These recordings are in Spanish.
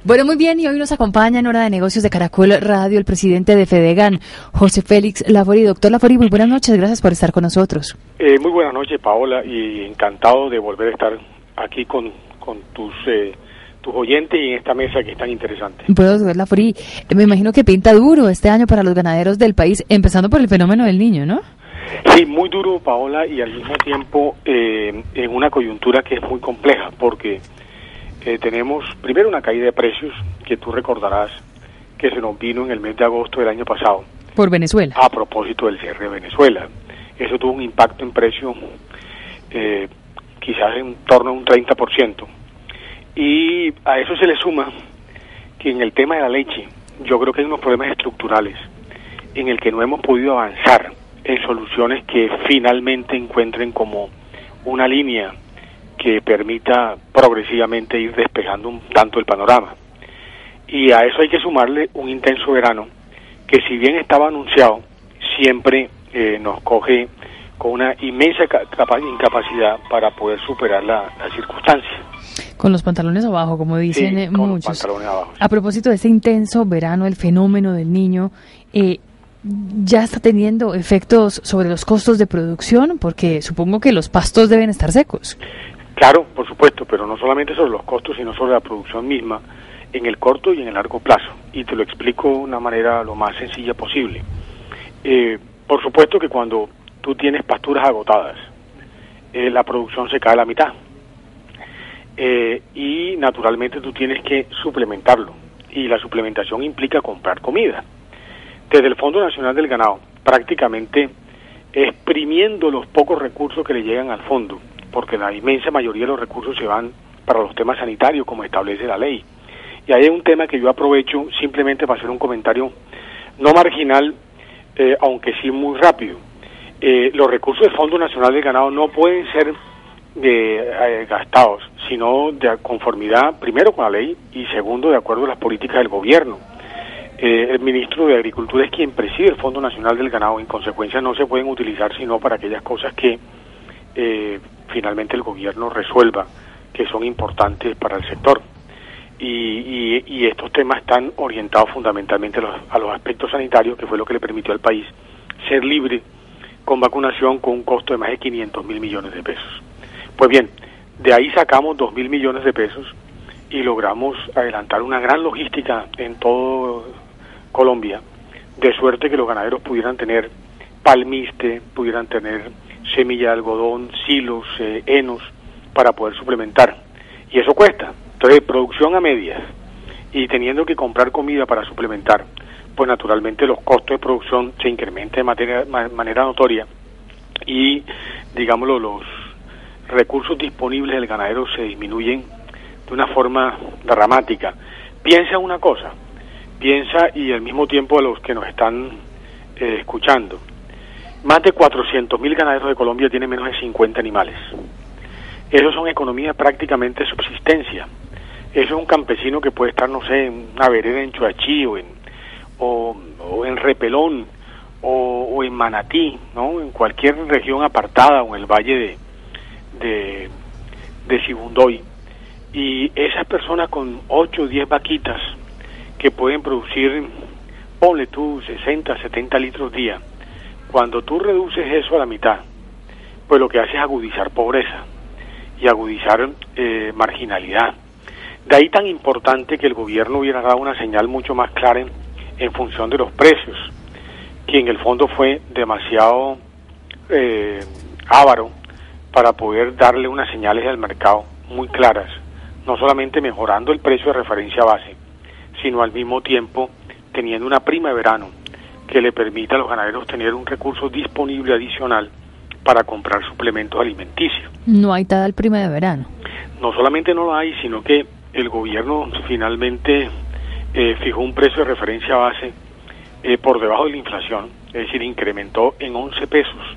Bueno, muy bien, y hoy nos acompaña en Hora de Negocios de Caracol Radio el presidente de Fedegan, José Félix Laforí. Doctor Laforí, muy buenas noches, gracias por estar con nosotros. Muy buenas noches, Paola, y encantado de volver a estar aquí con tus oyentes y en esta mesa que es tan interesante. Bueno, doctor Laforí, me imagino que pinta duro este año para los ganaderos del país, empezando por el fenómeno del Niño, ¿no? Sí, muy duro, Paola, y al mismo tiempo en una coyuntura que es muy compleja, porque tenemos primero una caída de precios que tú recordarás que se nos vino en el mes de agosto del año pasado. Por Venezuela. A propósito del cierre de Venezuela. Eso tuvo un impacto en precios quizás en torno a un 30%. Y a eso se le suma que en el tema de la leche, yo creo que hay unos problemas estructurales en el que no hemos podido avanzar en soluciones que finalmente encuentren como una línea que permita progresivamente ir despejando un tanto el panorama. Y a eso hay que sumarle un intenso verano que, si bien estaba anunciado, siempre nos coge con una inmensa incapacidad para poder superar la circunstancia. Con los pantalones abajo, como dicen sí, con muchos. Los pantalones abajo. A propósito de ese intenso verano, el fenómeno del Niño, ¿ya está teniendo efectos sobre los costos de producción? Porque supongo que los pastos deben estar secos. Claro, por supuesto, pero no solamente sobre los costos, sino sobre la producción misma, en el corto y en el largo plazo. Y te lo explico de una manera lo más sencilla posible. Por supuesto que cuando tú tienes pasturas agotadas, la producción se cae a la mitad. Y naturalmente tú tienes que suplementarlo. Y la suplementación implica comprar comida. Desde el Fondo Nacional del Ganado, prácticamente exprimiendo los pocos recursos que le llegan al fondo, porque la inmensa mayoría de los recursos se van para los temas sanitarios, como establece la ley. Y ahí hay un tema que yo aprovecho simplemente para hacer un comentario no marginal, aunque sí muy rápido. Los recursos del Fondo Nacional del Ganado no pueden ser gastados, sino de conformidad, primero, con la ley, y segundo, de acuerdo a las políticas del gobierno. El ministro de Agricultura es quien preside el Fondo Nacional del Ganado, en consecuencia no se pueden utilizar sino para aquellas cosas que finalmente el gobierno resuelva, que son importantes para el sector. Y estos temas están orientados fundamentalmente a los aspectos sanitarios, que fue lo que le permitió al país ser libre con vacunación con un costo de más de 500.000 millones de pesos. Pues bien, de ahí sacamos 2.000 millones de pesos y logramos adelantar una gran logística en todo Colombia, de suerte que los ganaderos pudieran tener palmiste, pudieran tener semilla de algodón, silos, henos, para poder suplementar. Y eso cuesta. Entonces, producción a medias y teniendo que comprar comida para suplementar, pues naturalmente los costos de producción se incrementan de manera notoria y, digámoslo, los recursos disponibles del ganadero se disminuyen de una forma dramática. Piensa una cosa, y al mismo tiempo a los que nos están escuchando, más de 400.000 ganaderos de Colombia tienen menos de 50 animales. Esos son economías prácticamente de subsistencia. Eso es un campesino que puede estar, no sé, en una vereda en Choachí o en Repelón o en Manatí, ¿no? En cualquier región apartada o en el valle de Sibundoy. Y esas personas con 8 o 10 vaquitas que pueden producir, ponle tú, 60, 70 litros día, cuando tú reduces eso a la mitad, pues lo que hace es agudizar pobreza y agudizar marginalidad. De ahí tan importante que el gobierno hubiera dado una señal mucho más clara en función de los precios, que en el fondo fue demasiado avaro para poder darle unas señales al mercado muy claras, no solamente mejorando el precio de referencia base, sino al mismo tiempo teniendo una prima de verano que le permita a los ganaderos tener un recurso disponible adicional para comprar suplementos alimenticios. No hay tal prima de verano. No solamente no lo hay, sino que el gobierno finalmente fijó un precio de referencia base por debajo de la inflación, es decir, incrementó en 11 pesos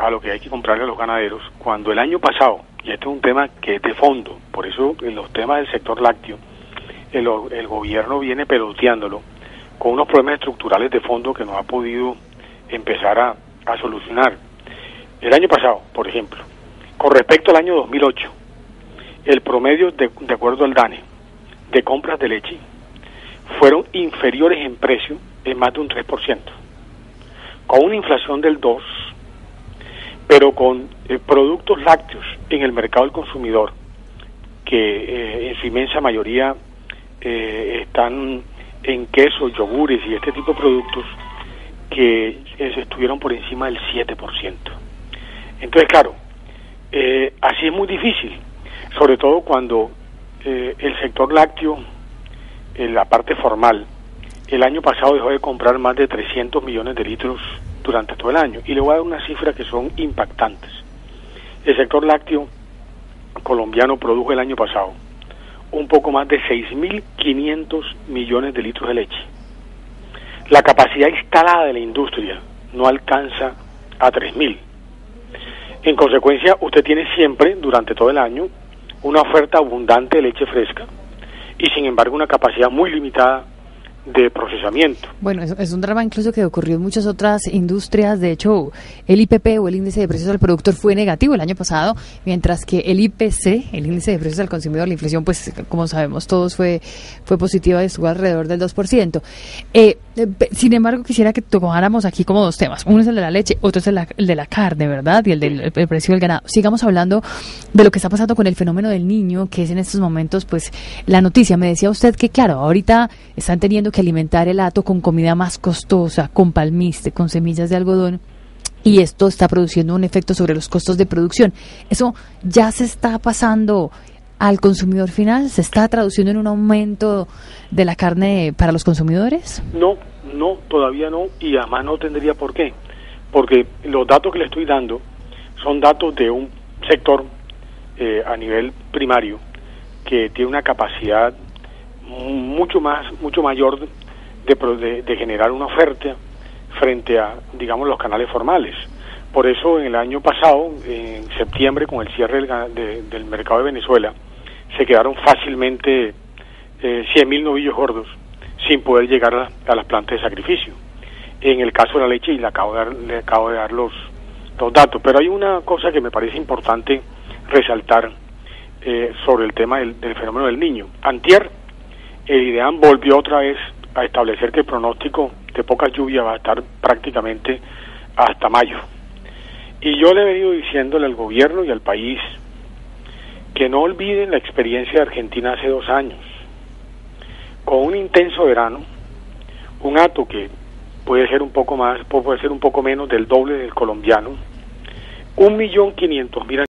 a lo que hay que comprarle a los ganaderos, cuando el año pasado, y este es un tema que es de fondo, por eso en los temas del sector lácteo, el gobierno viene peloteándolo con unos problemas estructurales de fondo que no ha podido empezar a solucionar. El año pasado, por ejemplo, con respecto al año 2008, el promedio, de acuerdo al DANE, de compras de leche fueron inferiores en precio en más de un 3%, con una inflación del 2%, pero con productos lácteos en el mercado del consumidor, que en su inmensa mayoría están en quesos, yogures y este tipo de productos, que estuvieron por encima del 7%. Entonces, claro, así es muy difícil, sobre todo cuando el sector lácteo, en la parte formal, el año pasado dejó de comprar más de 300 millones de litros durante todo el año. Y le voy a dar unas cifras que son impactantes. El sector lácteo colombiano produjo el año pasado un poco más de 6.500 millones de litros de leche. La capacidad instalada de la industria no alcanza a 3.000. En consecuencia, usted tiene siempre, durante todo el año, una oferta abundante de leche fresca y, sin embargo, una capacidad muy limitada de procesamiento. Bueno, es un drama incluso que ocurrió en muchas otras industrias. De hecho, el IPP o el índice de precios al productor fue negativo el año pasado, mientras que el IPC, el índice de precios al consumidor, la inflación, pues como sabemos todos, fue positiva y estuvo alrededor del 2%. Sin embargo, quisiera que tomáramos aquí como dos temas. Uno es el de la leche, otro es el de la carne, ¿verdad? Y el precio del ganado. Sigamos hablando de lo que está pasando con el fenómeno del niño, que es en estos momentos, pues, la noticia. Me decía usted que, claro, ahorita están teniendo que alimentar el hato con comida más costosa, con palmiste, con semillas de algodón, y esto está produciendo un efecto sobre los costos de producción. ¿Eso ya se está pasando al consumidor final? ¿Se está traduciendo en un aumento de la carne para los consumidores? No, todavía no, y además no tendría por qué, porque los datos que le estoy dando son datos de un sector a nivel primario que tiene una capacidad mucho mayor de generar una oferta frente a, digamos, los canales formales. Por eso en el año pasado, en septiembre, con el cierre del mercado de Venezuela, se quedaron fácilmente 100.000 novillos gordos sin poder llegar a las plantas de sacrificio. En el caso de la leche, y le acabo de dar los datos, pero hay una cosa que me parece importante resaltar sobre el tema del fenómeno del niño. Antier, el IDEAM volvió otra vez a establecer que el pronóstico de poca lluvia va a estar prácticamente hasta mayo. Y yo le he venido diciéndole al gobierno y al país que no olviden la experiencia de Argentina hace 2 años, con un intenso verano, un hato que puede ser un poco más, puede ser un poco menos del doble del colombiano, 1.500.000